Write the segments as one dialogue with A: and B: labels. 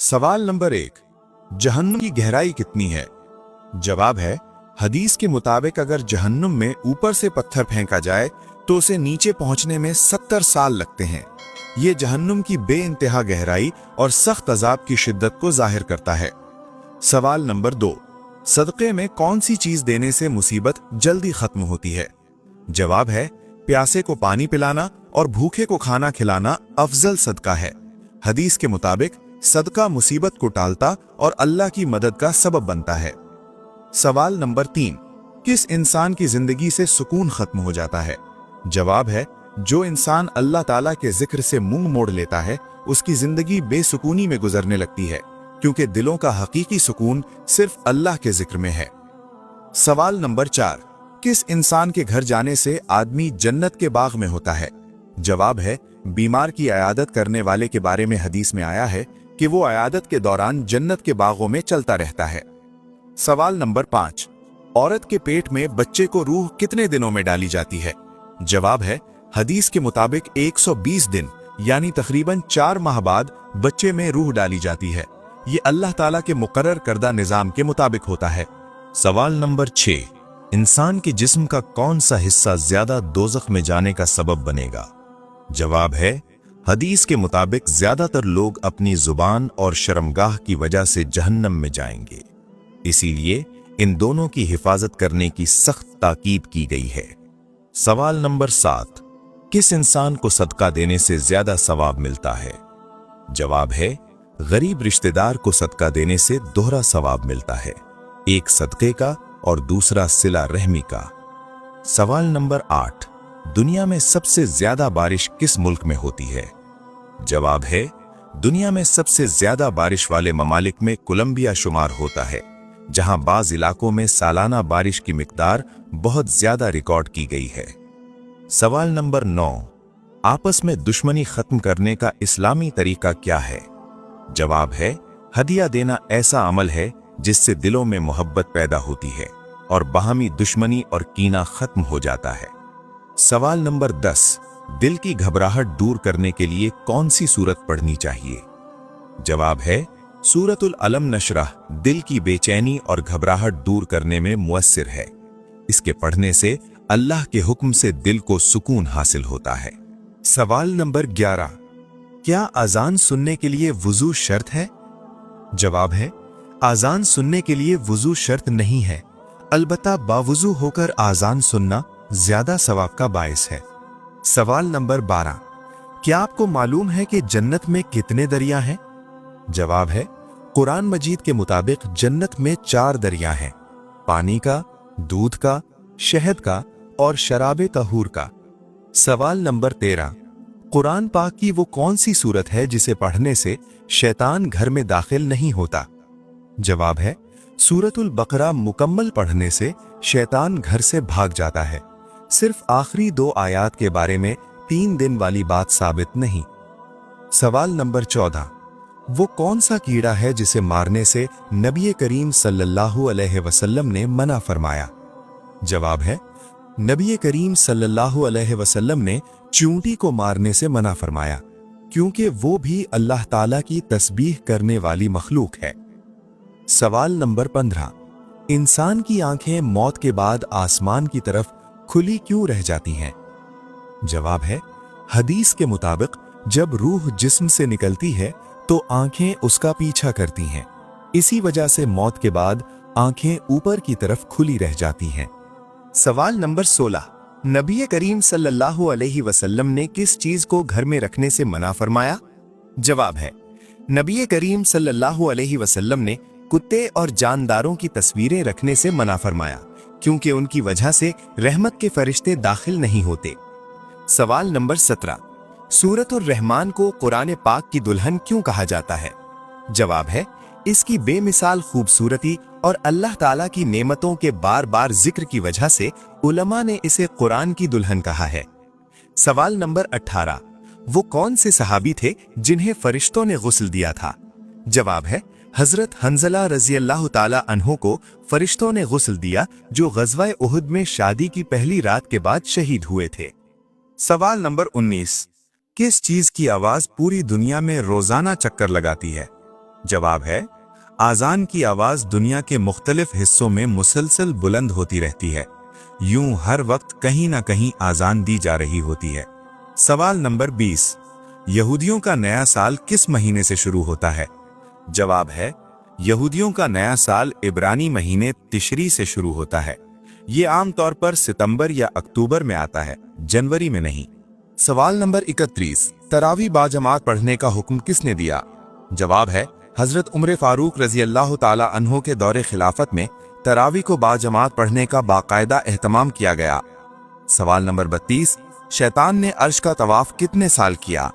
A: सवाल नंबर 1, जहन्नुम की गहराई कितनी है? जवाब है, हदीस के मुताबिक अगर जहन्नुम में ऊपर से पत्थर फेंका जाए तो उसे नीचे पहुंचने में 70 साल लगते हैं। ये जहन्नुम की बेइंतहा गहराई और सख्त अजाब की शिद्दत को जाहिर करता है। सवाल नंबर 2, सदक़े में कौन सी चीज देने से मुसीबत जल्दी खत्म होती है? जवाब है, प्यासे को पानी पिलाना और भूखे को खाना खिलाना अफजल सदका है। हदीस के मुताबिक सदका मुसीबत को टालता और अल्लाह की मदद का सबब बनता है। सवाल नंबर 3, किस इंसान की जिंदगी से सुकून खत्म हो जाता है? जवाब है, जो इंसान अल्लाह ताला के जिक्र से मुंह मोड़ लेता है उसकी जिंदगी बेसुकूनी में गुजरने लगती है, क्योंकि दिलों का हकीकी सुकून सिर्फ अल्लाह के जिक्र में है। सवाल नंबर 4, किस इंसान के घर जाने से आदमी जन्नत के बाग में होता है? जवाब है, बीमार की अयादत करने वाले के बारे में हदीस में आया है कि वो अयादत के दौरान जन्नत के बागों में चलता रहता है। सवाल नंबर 5, औरत के पेट में बच्चे को रूह कितने दिनों में डाली जाती है? जवाब है, हदीस के मुताबिक 120 दिन यानी तकरीबन 4 माह बाद बच्चे में रूह डाली जाती है। ये अल्लाह ताला के मुकर्रर करदा निजाम के मुताबिक होता है।
B: सवाल नंबर 6, इंसान के जिस्म का कौन सा हिस्सा ज्यादा दोज़ख में जाने का सबब बनेगा? जवाब है, हदीस के मुताबिक ज्यादातर लोग अपनी जुबान और शर्मगाह की वजह से जहन्नम में जाएंगे। इसीलिए इन दोनों की हिफाजत करने की सख्त ताकीद की गई है। सवाल नंबर 7, किस इंसान को सदका देने से ज्यादा सवाब मिलता है? जवाब है, गरीब रिश्तेदार को सदका देने से दोहरा सवाब मिलता है, एक सदके का और दूसरा सिला रहमी का। सवाल नंबर 8, दुनिया में सबसे ज्यादा बारिश किस मुल्क में होती है? जवाब है, दुनिया में सबसे ज्यादा बारिश वाले ममालिक में कोलंबिया शुमार होता है, जहां बाज इलाकों में सालाना बारिश की मिकदार बहुत ज्यादा रिकॉर्ड की गई है। सवाल नंबर 9, आपस में दुश्मनी खत्म करने का इस्लामी तरीका क्या है? जवाब है, हदिया देना ऐसा अमल है जिससे दिलों में मोहब्बत पैदा होती है और बाहमी दुश्मनी और कीना खत्म हो जाता है। सवाल नंबर 10, दिल की घबराहट दूर करने के लिए कौन सी सूरत पढ़नी चाहिए? जवाब है, सूरतुल अलम नशरह दिल की बेचैनी और घबराहट दूर करने में मुअस्सिर है। इसके पढ़ने से अल्लाह के हुक्म से दिल को सुकून हासिल होता है। सवाल नंबर 11, क्या अजान सुनने के लिए वुजू शर्त है? जवाब है, अजान सुनने के लिए वुजू शर्त नहीं है, अलबत्ता बावुजू होकर अजान सुनना ज्यादा सवाब का बायस है। सवाल नंबर 12, क्या आपको मालूम है कि जन्नत में कितने दरिया हैं? जवाब है, कुरान मजीद के मुताबिक जन्नत में 4 दरिया हैं, पानी का, दूध का, शहद का और शराबे तहूर का। सवाल नंबर 13, कुरान पाक की वो कौन सी सूरत है जिसे पढ़ने से शैतान घर में दाखिल नहीं होता? जवाब है, सूरतुल बकरा मुकम्मल पढ़ने से शैतान घर से भाग जाता है, सिर्फ आखिरी 2 आयात के बारे में 3 दिन वाली बात साबित नहीं। सवाल नंबर 14, वो कौन सा कीड़ा है जिसे मारने से नबी करीम सल्लल्लाहु अलैहि वसल्लम ने मना फरमाया? जवाब है, नबी करीम सल्लल्लाहु अलैहि वसल्लम ने चूंटी को मारने से मना फरमाया, क्योंकि वो भी अल्लाह ताला की तस्बीह करने वाली मखलूक है। सवाल नंबर 15, इंसान की आंखें मौत के बाद आसमान की तरफ खुली क्यों रह जाती हैं? जवाब है, हदीस के मुताबिक जब रूह जिस्म से निकलती है तो आंखें उसका पीछा करती हैं, इसी वजह से मौत के बाद आंखें ऊपर की तरफ खुली रह जाती हैं। सवाल नंबर 16, नबी करीम सल्लल्लाहु अलैहि वसल्लम ने किस चीज को घर में रखने से मना फरमाया? जवाब है, नबी करीम सल्लल्लाहु अलैहि वसल्लम ने कुत्ते और जानदारों की तस्वीरें रखने से मना फरमाया, क्योंकि उनकी वजह से रहमत के फरिश्ते दाखिल नहीं होते। सवाल नंबर 17, सूरतुर रहमान को कुरान पाक की दुल्हन क्यों कहा जाता है? जवाब है, इसकी बेमिसाल खूबसूरती और अल्लाह ताला की नेमतों के बार बार जिक्र की वजह से उलमा ने इसे कुरान की दुल्हन कहा है। सवाल नंबर 18, वो कौन से सहाबी थे जिन्हें फरिश्तों ने गुस्ल दिया था? जवाब है, हजरत हंजला रजी अल्लाह ताला अन्हो को फरिश्तों ने गुस्ल दिया, जो गज़वा उहुद में शादी की पहली रात के बाद शहीद हुए थे। सवाल नंबर 19, किस चीज की आवाज पूरी दुनिया में रोजाना चक्कर लगाती है? जवाब है आजान की आवाज दुनिया के मुख्तलिफ हिस्सों में मुसलसल बुलंद होती रहती है, यूं हर वक्त कहीं ना कहीं आजान दी जा रही होती है। सवाल नंबर 20, यहूदियों का नया साल किस महीने से शुरू होता है? जवाब है यहूदियों का नया साल इब्रानी महीने तिशरी से शुरू होता है। ये आमतौर पर सितंबर या अक्टूबर में आता है, जनवरी में नहीं।
A: सवाल नंबर 31, तरावी बाजमात पढ़ने का हुक्म किसने दिया? जवाब है हजरत उमर फारूक रजी अल्लाह ताला अन्हो के दौरे खिलाफत में तरावी को बाजमात पढ़ने का बाकायदा एहतमाम किया गया। सवाल नंबर 32, शैतान ने अर्श का तवाफ कितने साल किया?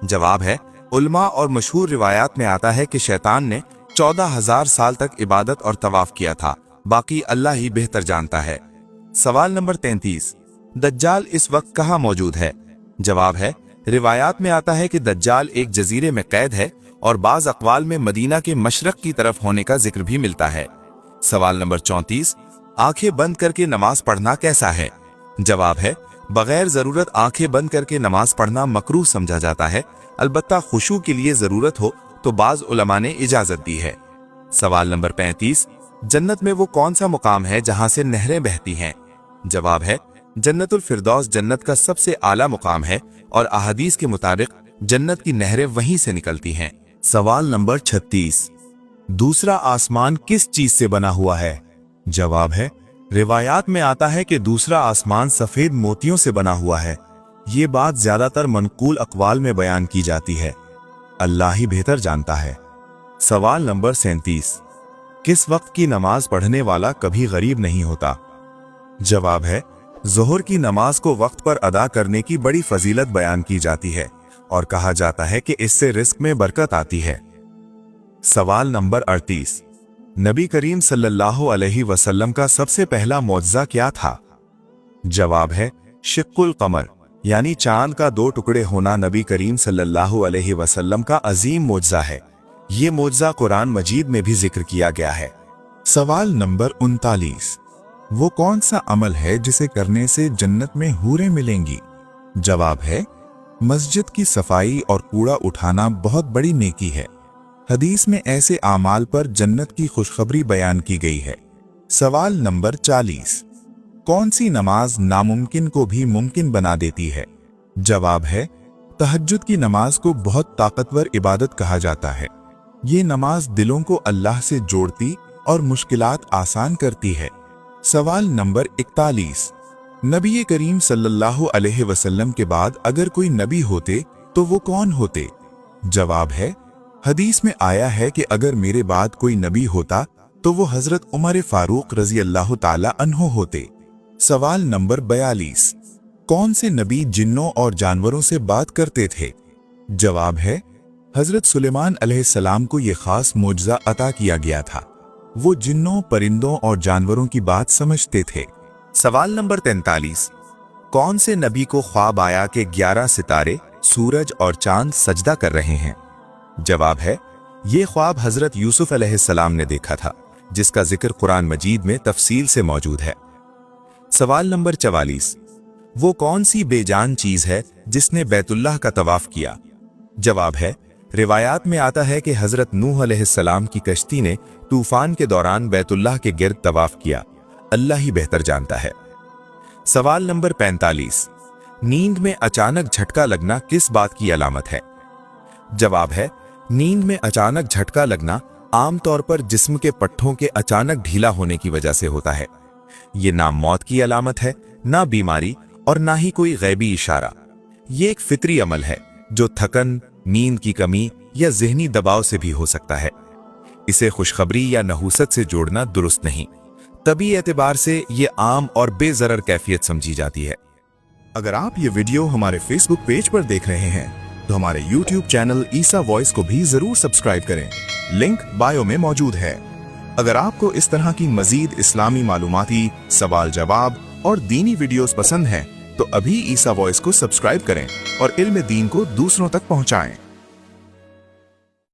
A: जवाब है उल्मा और मशहूर रिवायात में आता है कि शैतान ने 14,000 साल तक इबादत और तवाफ किया था, बाकी अल्लाह ही बेहतर जानता है। सवाल नंबर 33, दज्जाल इस वक्त कहाँ मौजूद है? जवाब है रिवायात में आता है कि दज्जाल एक जजीरे में कैद है और बाज अक़वाल में मदीना के मशरक की तरफ होने का जिक्र भी मिलता है। सवाल नंबर 34, आंखें बंद करके नमाज पढ़ना कैसा है? जवाब है बगैर जरूरत आंखें बंद करके नमाज पढ़ना मकरूह समझा जाता है, अलबत्ता खुशू के लिए जरूरत हो तो बाज उलमा ने इजाजत दी है। सवाल नंबर 35, जन्नत में वो कौन सा मुकाम है जहां से नहरें बहती हैं? जवाब है जन्नतुल फिरदौस जन्नत का सबसे आला मुकाम है और अहादीस के मुताबिक जन्नत की नहरें वहीं से निकलती हैं।
B: सवाल नंबर 36, दूसरा आसमान किस चीज से बना हुआ है? जवाब है रिवायात में आता है कि दूसरा आसमान सफेद मोतियों से बना हुआ है। ये बात ज्यादातर मनकूल अक़वाल में बयान की जाती है, अल्लाह ही बेहतर जानता है। सवाल नंबर 37, किस वक्त की नमाज पढ़ने वाला कभी गरीब नहीं होता? जवाब है ज़ोहर की नमाज को वक्त पर अदा करने की बड़ी फजीलत बयान की जाती है और कहा जाता है कि इससे रिस्क में बरकत आती है। सवाल नंबर 38, नबी करीम सल्लल्लाहु अलैहि वसल्लम का सबसे पहला मौजज़ा क्या था? जवाब है शिक्कुल कमर, यानी चांद का 2 टुकड़े होना नबी करीम सल्लल्लाहु अलैहि वसल्लम का अजीम मौजज़ा है। ये मौजज़ा कुरान मजीद में भी जिक्र किया गया है।
A: सवाल नंबर 39, वो कौन सा अमल है जिसे करने से जन्नत में हूरें मिलेंगी? जवाब है मस्जिद की सफाई और कूड़ा उठाना बहुत बड़ी नेकी है। हदीस में ऐसे आमाल पर जन्नत की खुशखबरी बयान की गई है। सवाल नंबर 40, कौन सी नमाज नामुमकिन को भी मुमकिन बना देती है? जवाब है तहज्जुद की नमाज को बहुत ताकतवर इबादत कहा जाता है। ये नमाज दिलों को अल्लाह से जोड़ती और मुश्किलात आसान करती है। सवाल नंबर 41, नबी करीम सल्लल्लाहु अलैहि वसल्लम के बाद अगर कोई नबी होते तो वो कौन होते? जवाब है हदीस में आया है कि अगर मेरे बाद कोई नबी होता तो वो हजरत उमर फारूक रजी अल्लाह ताला अन्हो होते। सवाल नंबर 42, कौन से नबी जिन्नों और जानवरों से बात करते थे? जवाब है हजरत सुलेमान अलैहिस्सलाम को ये खास मौजज़ा अता किया गया था। वो जिन्नों, परिंदों और जानवरों की बात समझते थे।
B: सवाल नंबर 43, कौन से नबी को ख्वाब आया कि 11 सितारे, सूरज और चांद सजदा कर रहे हैं? जवाब है ये ख्वाब हजरत यूसुफ अलैहिस्सलाम ने देखा था, जिसका जिक्र कुरान मजीद में तफसील से मौजूद है। सवाल नंबर 44, वो कौन सी बेजान चीज है जिसने बैतुल्लाह का तवाफ किया? जवाब है रिवायात में आता है कि हजरत नूह अलैहिस्सलाम की कश्ती ने तूफान के दौरान बैतुल्लाह के गिर्द तवाफ किया, अल्लाह ही बेहतर जानता है। सवाल नंबर 45, नींद में अचानक झटका लगना किस बात की अलामत है? जवाब है नींद में अचानक झटका लगना आमतौर पर जिस्म के पट्ठों के अचानक ढीला होने की वजह से होता है। ये ना मौत की अलामत है, ना बीमारी और ना ही कोई गैबी इशारा। ये एक फितरी अमल है जो थकन, नींद की कमी या ज़हनी दबाव से भी हो सकता है। इसे खुशखबरी या नहूसत से जोड़ना दुरुस्त नहीं। तभी एतबार से ये आम और बेजरर कैफियत समझी जाती है।
A: अगर आप ये वीडियो हमारे फेसबुक पेज पर देख रहे हैं तो हमारे यूट्यूब चैनल ईसा वॉइस को भी जरूर सब्सक्राइब करें, लिंक बायो में मौजूद है। अगर आपको इस तरह की मजीद इस्लामी मालूमाती, सवाल जवाब और दीनी वीडियोस पसंद हैं तो अभी ईसा वॉइस को सब्सक्राइब करें और इल्म दीन को दूसरों तक पहुंचाएं।